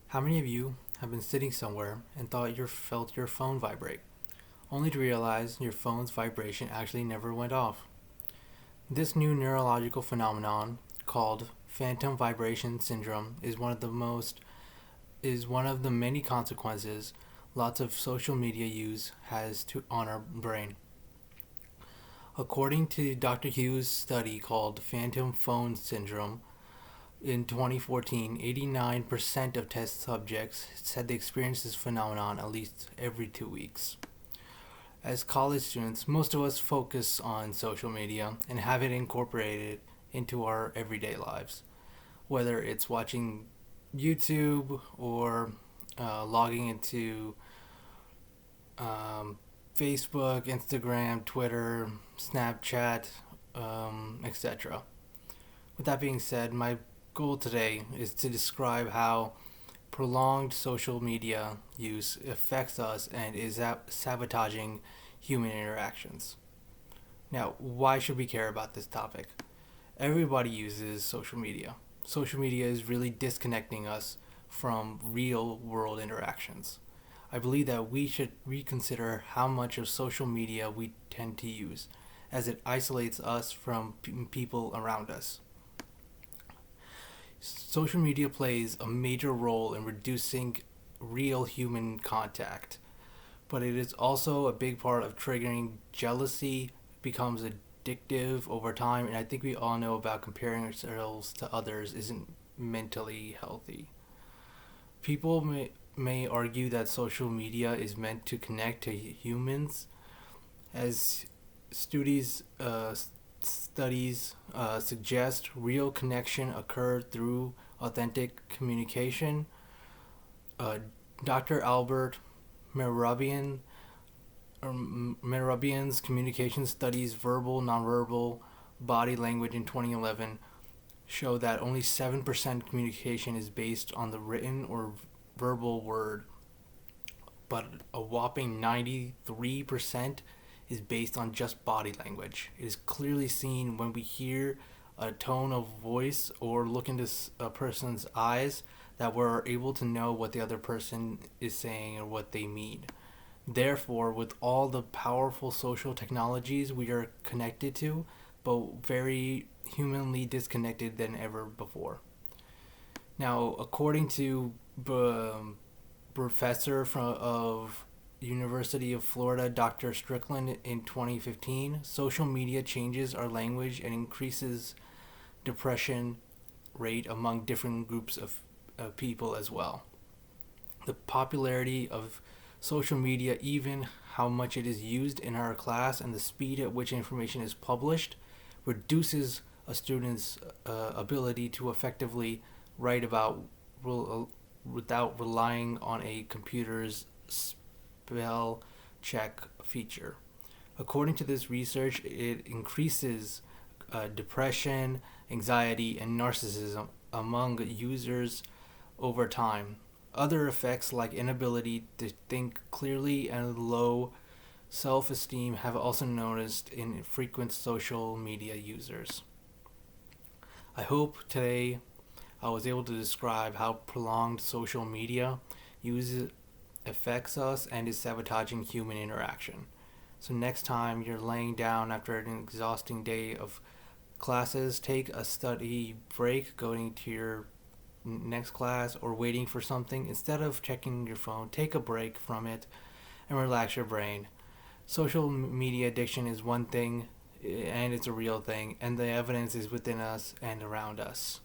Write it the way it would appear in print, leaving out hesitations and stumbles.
How many of you have been sitting somewhere and thought you felt your phone vibrate, only to realize your phone's vibration actually never went off? This new neurological phenomenon called phantom vibration syndrome is one of the many consequences lots of social media use has on our brain. According to Dr. Hughes' study called Phantom Phone Syndrome, in 2014, 89% of test subjects said they experienced this phenomenon at least every 2 weeks. As college students, most of us focus on social media and have it incorporated into our everyday lives, whether it's watching YouTube or logging into Facebook, Instagram, Twitter, Snapchat, etc. With that being said, my goal today is to describe how prolonged social media use affects us and is sabotaging human interactions. Now, why should we care about this topic? Everybody uses social media. Social media is really disconnecting us from real world interactions. I believe that we should reconsider how much of social media we tend to use, as it isolates us from people around us. Social media plays a major role in reducing real human contact, but it is also a big part of triggering jealousy, becomes addictive over time, and I think we all know about comparing ourselves to others isn't mentally healthy. People may argue that social media is meant to connect to humans, as studies suggest real connection occurred through authentic communication. Uh, Dr. Albert Mehrabian Mehrabian's communication studies verbal, nonverbal body language in 2011 show that only 7% communication is based on the written or verbal word, but a whopping 93% is based on just body language. It is clearly seen when we hear a tone of voice or look into a person's eyes that we're able to know what the other person is saying or what they mean. Therefore, with all the powerful social technologies we are connected to, but very humanly disconnected than ever before. Now, according to professor of University of Florida, Dr. Strickland, in 2015, social media changes our language and increases depression rate among different groups of people as well. The popularity of social media, even how much it is used in our class, and the speed at which information is published, reduces a student's ability to effectively write about without relying on a computer's spell check feature. According to this research, it increases depression, anxiety, and narcissism among users over time. Other effects like inability to think clearly and low self esteem have also noticed in frequent social media users. I hope today I was able to describe how prolonged social media use affects us and is sabotaging human interaction. So, next time you're laying down after an exhausting day of classes, take a study break, going to your next class, or waiting for something. Instead of checking your phone, take a break from it and relax your brain. Social media addiction is one thing, and it's a real thing, and the evidence is within us and around us.